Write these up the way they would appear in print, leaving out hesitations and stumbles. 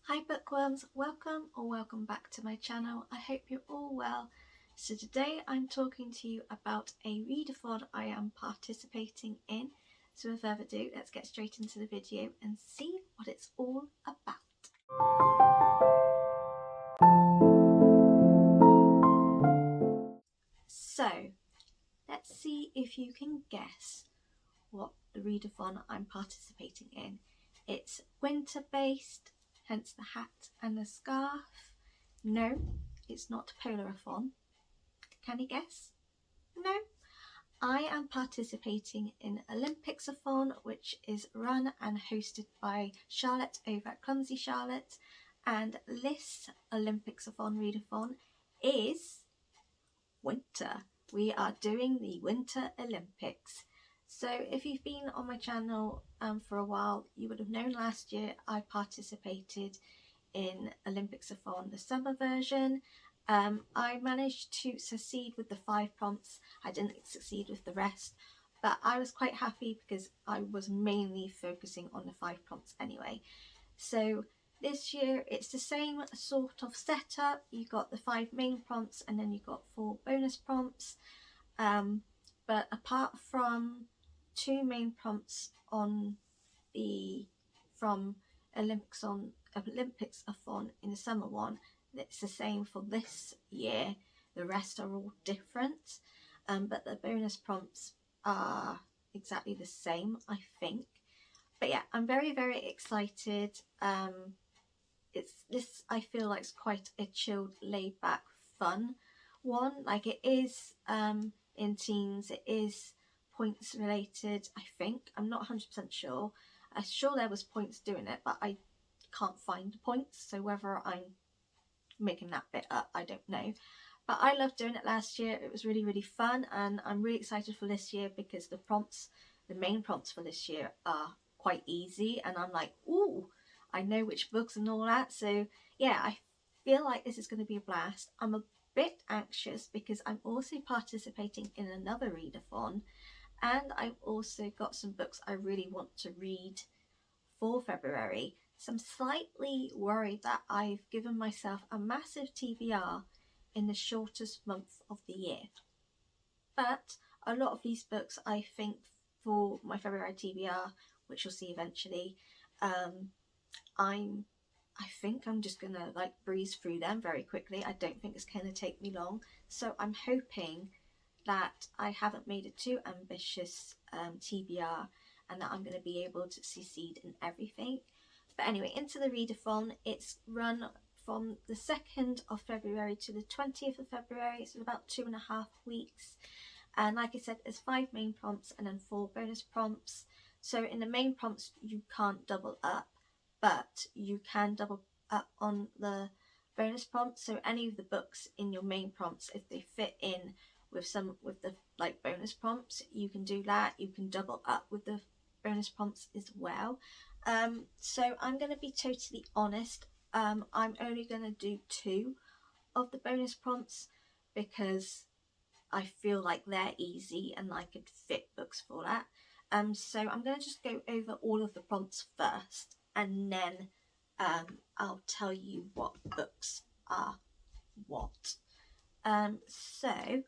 Hi bookworms, welcome back to my channel. I hope you're all well. So today I'm talking to you about a readathon I am participating in. So without further ado, let's get straight into the video and see what it's all about. So let's see if you can guess what the readathon I'm participating in. It's winter based, hence the hat and the scarf. No, it's not Polarathon. Can you guess? No. I am participating in OlympicsAthon, which is run and hosted by Charlotte over at Clumsy Charlotte, and this OlympicsAthon readathon is winter. We are doing the Winter Olympics. So if you've been on my channel for a while, you would have known last year I participated in OlympicsAthon, the summer version. I managed to succeed with the 5 prompts. I didn't succeed with the rest, but I was quite happy because I was mainly focusing on the 5 prompts anyway. So this year it's the same sort of setup. You got the 5 main prompts and then you got 4 bonus prompts. But apart from 2 main prompts on from OlympicsAthon in the summer one, it's the same for this year. The rest are all different, but the bonus prompts are exactly the same, I think. But yeah, I'm very excited. I feel like it's quite a chilled, laid back, fun one. Like it is in teens, it is points related, I think. I'm not 100% sure. I'm sure there was points doing it, but I can't find the points, so whether I'm making that bit up, I don't know. But I loved doing it last year. It was really fun, and I'm really excited for this year because the main prompts for this year are quite easy, and I'm like, ooh, I know which books and all that. So yeah, I feel like this is going to be a blast. I'm a bit anxious because I'm also participating in another readathon, and I've also got some books I really want to read for February. So I'm slightly worried that I've given myself a massive TBR in the shortest month of the year. But a lot of these books, I think, for my February TBR, which you'll see eventually, I think I'm just gonna like breeze through them very quickly. I don't think it's gonna take me long. So I'm hoping that I haven't made it too ambitious TBR, and that I'm going to be able to succeed in everything. But anyway, into the readathon. It's run from the 2nd of February to the 20th of February, so about 2.5 weeks. And like I said, there's 5 main prompts and then 4 bonus prompts. So in the main prompts you can't double up, but you can double up on the bonus prompts. So any of the books in your main prompts, if they fit in with the like bonus prompts, you can do that. You can double up with the bonus prompts as well. So I'm going to be totally honest. I'm only going to do 2 of the bonus prompts because I feel like they're easy and I could fit books for that. So I'm going to just go over all of the prompts first, and then I'll tell you what books are what. So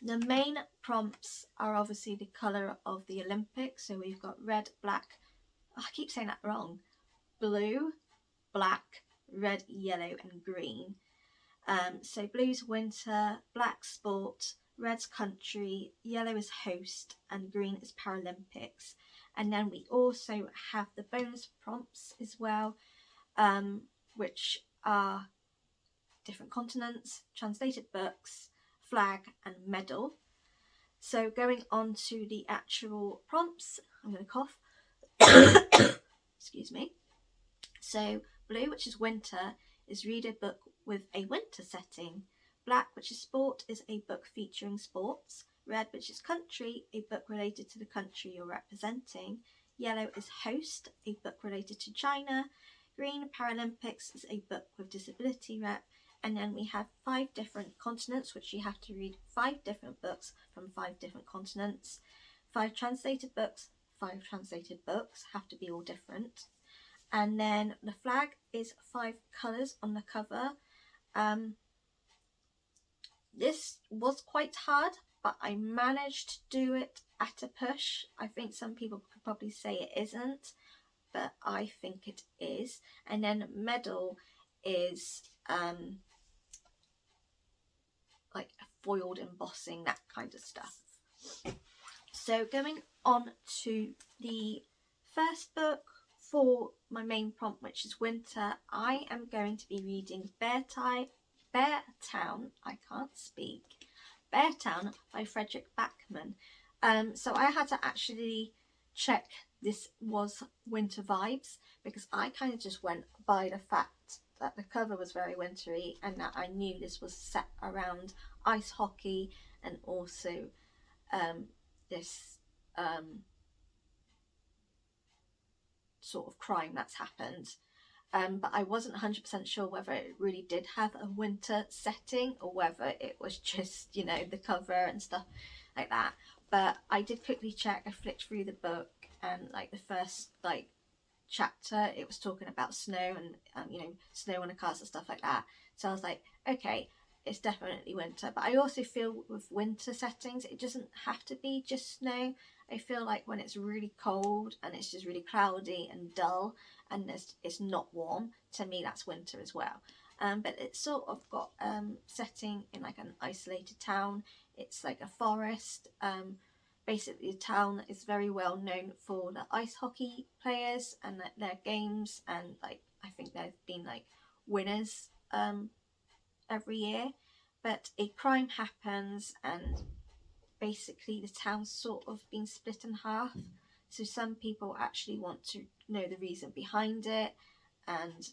the main prompts are obviously the colour of the Olympics. So we've got red, black, I keep saying that wrong, blue, black, red, yellow and green. So blue's winter, black sport, red's country, yellow is host and green is Paralympics. And then we also have the bonus prompts as well, which are different continents, translated books, flag and medal. So going on to the actual prompts, I'm going to cough. Excuse me. So blue, which is winter, is read a book with a winter setting. Black, which is sport, is a book featuring sports. Red, which is country, a book related to the country you're representing. Yellow is host, a book related to China. Green, Paralympics, is a book with disability rep. And then we have 5 different continents, which you have to read 5 different books from 5 different continents. 5 translated books, 5 translated books, have to be all different. And then the flag is 5 colours on the cover. This was quite hard, but I managed to do it at a push. I think some people could probably say it isn't, but I think it is. And then medal is like foiled embossing, that kind of stuff. So going on to the first book for my main prompt, which is winter, I am going to be reading Beartown, I can't speak, Beartown by Frederick Backman. So I had to actually check this was winter vibes, because I kind of just went by the fact that the cover was very wintry and that I knew this was set around ice hockey and also this sort of crime that's happened. But I wasn't 100% sure whether it really did have a winter setting or whether it was just, you know, the cover and stuff like that. But I did quickly check. I flicked through the book, and like the first like chapter, it was talking about snow and you know, snow on a cars and stuff like that. So I was like, okay, it's definitely winter. But I also feel with winter settings, it doesn't have to be just snow. I feel like when it's really cold and it's just really cloudy and dull and it's not warm, to me that's winter as well. But it's sort of got setting in like an isolated town. It's like a forest. Basically, the town is very well known for the ice hockey players and their games, and like I think they've been like winners every year. But a crime happens, and basically the town's sort of been split in half. So some people actually want to know the reason behind it and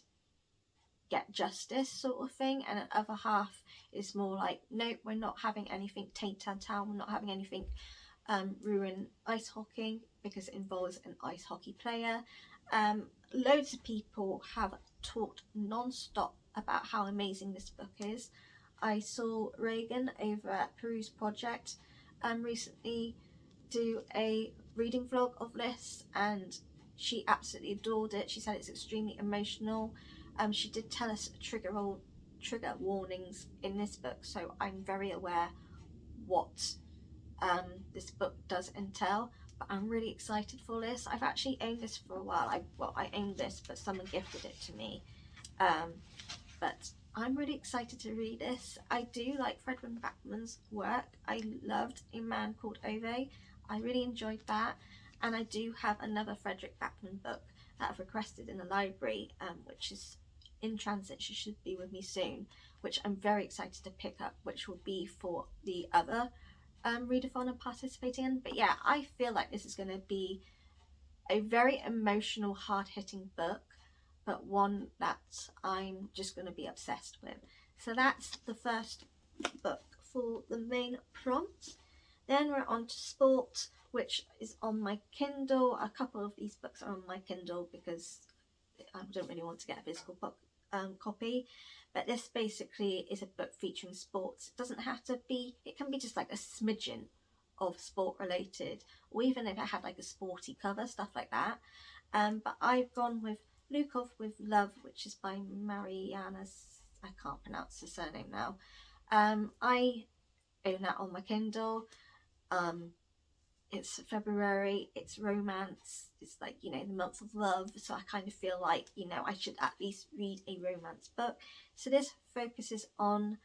get justice, sort of thing, and the other half is more like, no, we're not having anything taint our town, we're not having anything ruin ice hockey because it involves an ice hockey player. Loads of people have talked non-stop about how amazing this book is. I saw Reagan over at Peru's Project recently do a reading vlog of this, and she absolutely adored it. She said it's extremely emotional. She did tell us trigger warnings in this book, so I'm very aware what this book does entail. But I'm really excited for this. I've actually owned this for a while. I owned this, but someone gifted it to me. But I'm really excited to read this. I do like Frederick Backman's work. I loved A Man Called Ove. I really enjoyed that. And I do have another Frederick Backman book that I've requested in the library, which is in transit. She should be with me soon, which I'm very excited to pick up, which will be for the other readathon I'm participating in. But yeah, I feel like this is going to be a very emotional, hard-hitting book, but one that I'm just going to be obsessed with. So that's the first book for the main prompt. Then we're on to sport, which is on my Kindle. A couple of these books are on my Kindle because I don't really want to get a physical book copy. But this basically is a book featuring sports. It doesn't have to be, it can be just like a smidgen of sport related, or even if it had like a sporty cover, stuff like that. But I've gone with Lukov with Love, which is by Mariana, I can't pronounce the surname now. I own that on my Kindle. It's February, it's romance, it's like, you know, the month of love, so I kind of feel like, you know, I should at least read a romance book. So this focuses on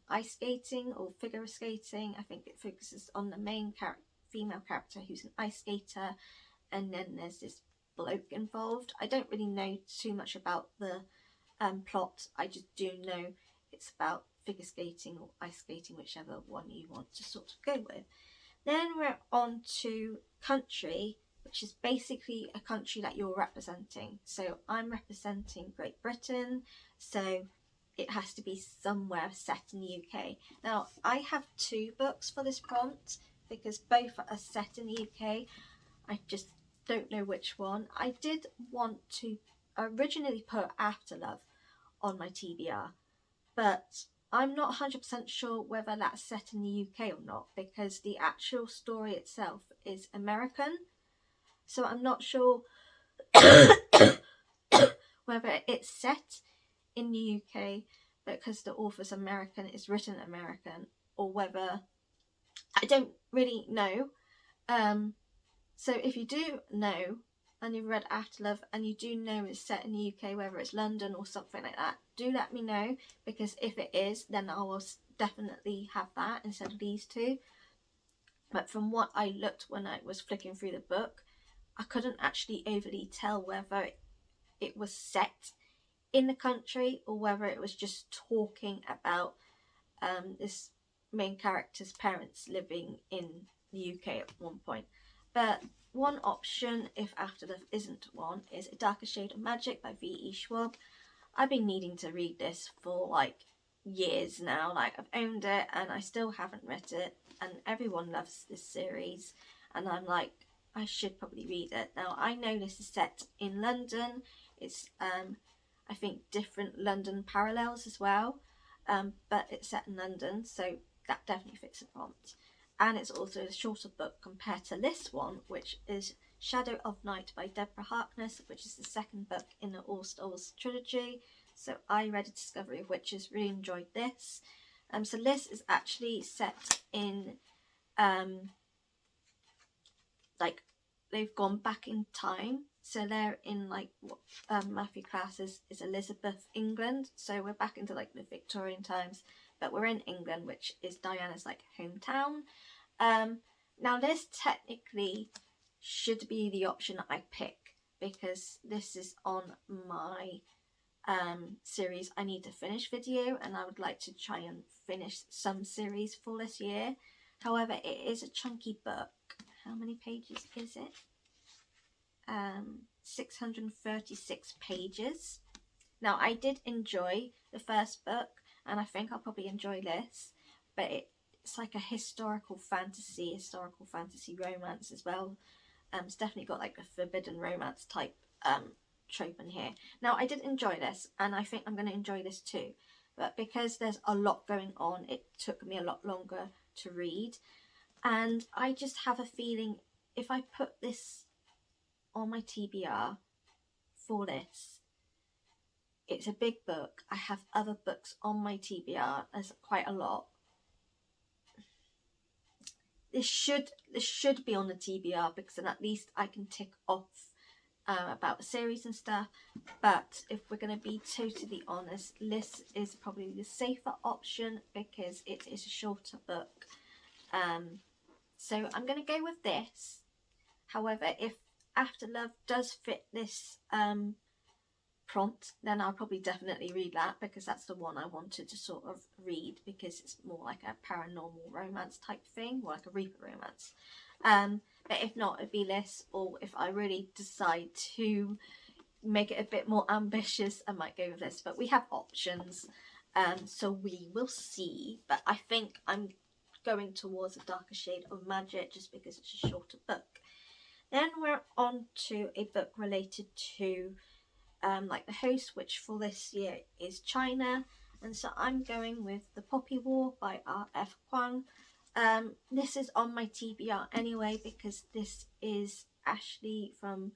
ice skating or figure skating. I think it focuses on the main female character who's an ice skater, and then there's this bloke involved. I don't really know too much about the plot. I just do know it's about figure skating or ice skating, whichever one you want to sort of go with. Then we're on to country, which is basically a country that you're representing. So I'm representing Great Britain, so it has to be somewhere set in the UK. Now, I have 2 books for this prompt because both are set in the UK. I just don't know which one. I did want to originally put After Love on my TBR, but I'm not 100% sure whether that's set in the UK or not, because the actual story itself is American. So I'm not sure whether it's set in the UK because the author's American, it's written American, or whether, I don't really know. So if you do know, and you've read Afterlove, and you do know it's set in the UK, whether it's London or something like that, do let me know, because if it is, then I will definitely have that instead of these two. But from what I looked when I was flicking through the book, I couldn't actually overly tell whether it was set in the country or whether it was just talking about this main character's parents living in the UK at one point. But one option, if Afterlife isn't one, is A Darker Shade of Magic by V.E. Schwab. I've been needing to read this for like years now. Like, I've owned it and I still haven't read it, and everyone loves this series, and I'm like, I should probably read it. Now, I know this is set in London. It's I think different London parallels as well, but it's set in London, so that definitely fits the prompt. And it's also a shorter book compared to this one, which is Shadow of Night by Deborah Harkness, which is the second book in the All Stars trilogy. So I read A Discovery of Witches, really enjoyed this. So this is actually set in, like, they've gone back in time. So they're in, like, what Matthew classes is Elizabeth, England. So we're back into, like, the Victorian times, but we're in England, which is Diana's, like, hometown. Now this technically should be the option I pick, because this is on my series I need to finish video, and I would like to try and finish some series for this year. However, it is a chunky book. How many pages is it? 636 pages. Now, I did enjoy the first book, and I think I'll probably enjoy this, but it's like a historical fantasy romance as well. It's definitely got like a forbidden romance type trope in here. Now, I did enjoy this, and I think I'm going to enjoy this too, but because there's a lot going on, it took me a lot longer to read, and I just have a feeling if I put this on my TBR for this, it's a big book. I have other books on my TBR. There's quite a lot. This should be on the TBR, because then at least I can tick off about the series and stuff. But if we're going to be totally honest, this is probably the safer option because it is a shorter book. So I'm going to go with this. However, if Afterlove does fit this prompt, then I'll probably definitely read that, because that's the one I wanted to sort of read, because it's more like a paranormal romance type thing, or like a Reaper romance. But if not, it'd be this, or if I really decide to make it a bit more ambitious, I might go with this. But we have options, so we will see. But I think I'm going towards A Darker Shade of Magic just because it's a shorter book. Then we're on to a book related to like the host, which for this year is China, and so I'm going with The Poppy War by R.F. Kuang. This is on my TBR anyway, because this is Ashley from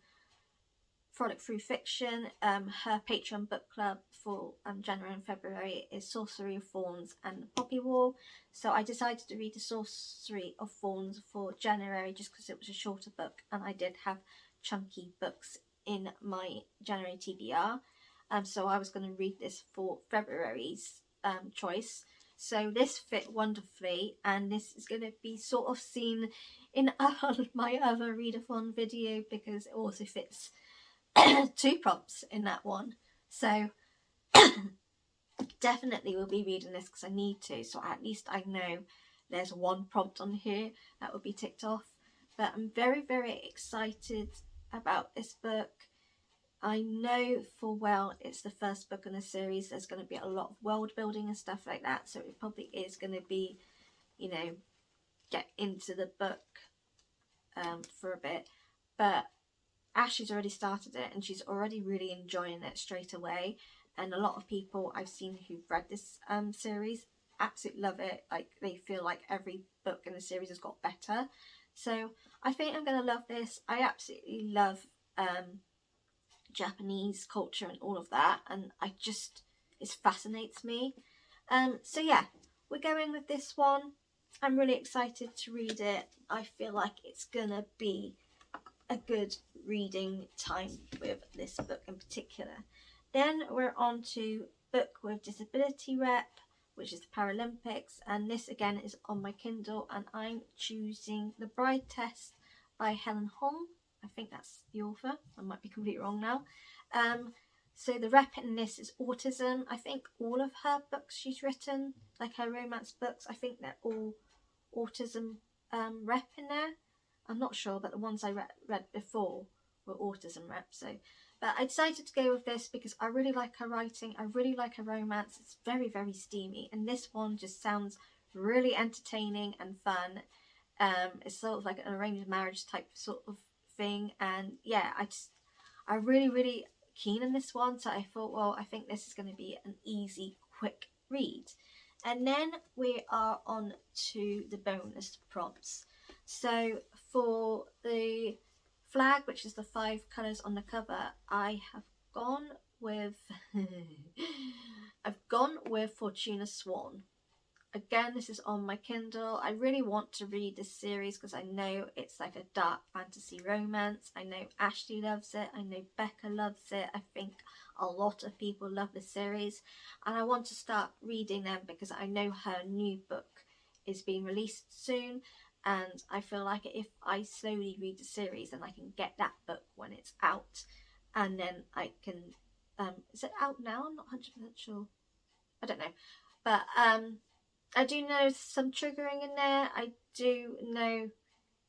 Frolic Through Fiction. Her Patreon book club for January and February is Sorcery of Thorns and The Poppy War, so I decided to read the Sorcery of Thorns for January just because it was a shorter book, and I did have chunky books in my January TBR, so I was going to read this for February's choice. So this fit wonderfully, and this is going to be sort of seen in my other readathon video, because it also fits 2 prompts in that one. So definitely will be reading this because I need to, so at least I know there's 1 prompt on here that will be ticked off. But I'm very, very excited about this book. I know for well it's the first book in a series. There's going to be a lot of world building and stuff like that, so it probably is going to be, you know, get into the book for a bit. But Ashley's already started it, and she's already really enjoying it straight away, and a lot of people I've seen who've read this series absolutely love it. Like, they feel like every book in the series has got better. So I think I'm going to love this. I absolutely love Japanese culture and all of that, and it fascinates me. So yeah, we're going with this one. I'm really excited to read it. I feel like it's gonna be a good reading time with this book in particular. Then we're on to Book with Disability Rep, which is the Paralympics, and this again is on my Kindle, and I'm choosing The Bride Test by Helen Hong. I think that's the author. I might be completely wrong now. So the rep in this is autism. I think all of her books she's written, like her romance books, I think they're all autism rep in there. I'm not sure, but the ones I read before were autism rep. But I decided to go with this because I really like her writing. I really like her romance. It's very, very steamy, and this one just sounds really entertaining and fun. It's sort of like an arranged marriage type sort of thing, and yeah, I really keen on this one. So I thought, well, I think this is going to be an easy, quick read. And then we are on to the bonus prompts. So for the flag, which is the 5 colours on the cover, I have gone with Fortuna Swan. Again, this is on my Kindle. I really want to read this series because I know it's like a dark fantasy romance. I know Ashley loves it. I know Becca loves it. I think a lot of people love this series. And I want to start reading them because I know her new book is being released soon. And I feel like if I slowly read the series, then I can get that book when it's out. And then I can... is it out now? I'm not 100% sure. I don't know. But... I do know some triggering in there. I do know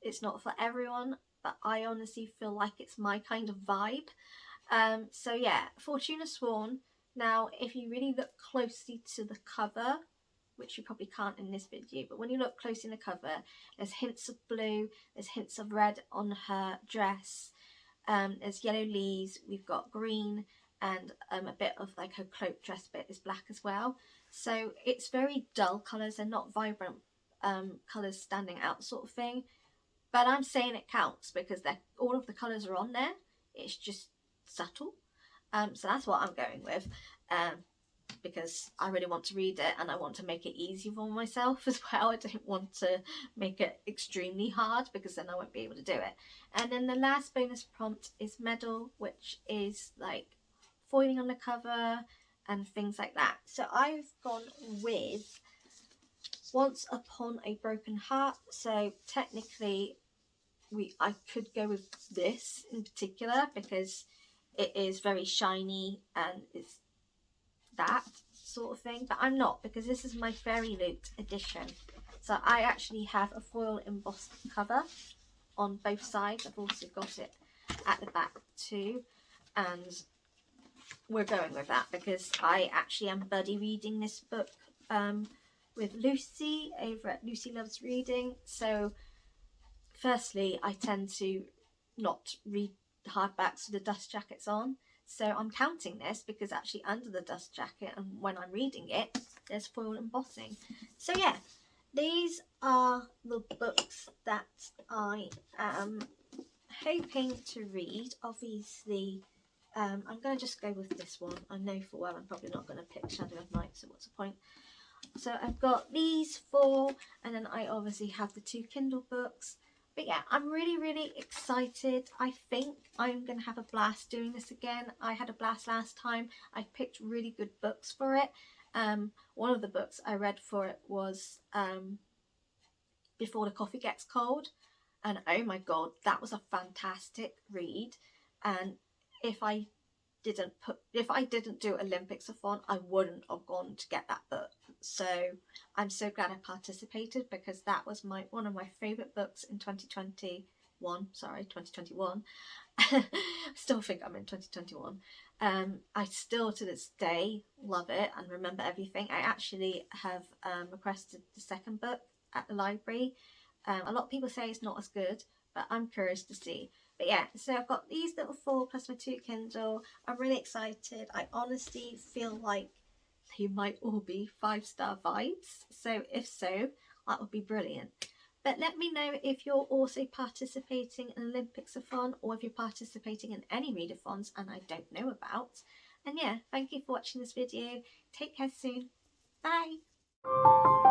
it's not for everyone, but I honestly feel like it's my kind of vibe. So yeah, Fortuna Swan. Now, if you really look closely to the cover, which you probably can't in this video, but when you look closely in the cover, there's hints of blue, there's hints of red on her dress, there's yellow leaves, we've got green, and a bit of like her cloak dress bit is black as well. So it's very dull colours and not vibrant colours standing out sort of thing. But I'm saying it counts because all of the colours are on there. It's just subtle. So that's what I'm going with. Because I really want to read it and I want to make it easy for myself as well. I don't want to make it extremely hard because then I won't be able to do it. And then the last bonus prompt is medal, which is like foiling on the cover and things like that. So I've gone with Once Upon a Broken Heart. So technically I could go with this in particular because it is very shiny and it's that sort of thing, but I'm not, because this is my Fairy Loot edition. So I actually have a foil embossed cover on both sides. I've also got it at the back too, and we're going with that because I actually am buddy reading this book with Lucy over at Lucy Loves Reading. So firstly, I tend to not read hardbacks with the dust jackets on, so I'm counting this because actually under the dust jacket and when I'm reading it there's foil embossing. So yeah, these are the books that I am hoping to read. Obviously I'm going to just go with this one. I know for well I'm probably not going to pick Shadow of Night, so what's the point? So I've got these 4, and then I obviously have the 2 Kindle books. But yeah, I'm really excited. I think I'm going to have a blast doing this again. I had a blast last time. I picked really good books for it. One of the books I read for it was Before the Coffee Gets Cold. And oh my god, that was a fantastic read. And if I didn't do OlympicsAthon, I wouldn't have gone to get that book. So I'm so glad I participated because that was one of my favourite books in 2021. Still think I'm in 2021. I still to this day love it and remember everything. I actually have requested the second book at the library. A lot of people say it's not as good, but I'm curious to see. But yeah, so I've got these little 4 plus my 2 Kindle. I'm really excited. I honestly feel like they might all be 5-star vibes. So if so, that would be brilliant. But let me know if you're also participating in OlympicsAthon, or if you're participating in any readathons and I don't know about. And yeah, thank you for watching this video. Take care soon. Bye.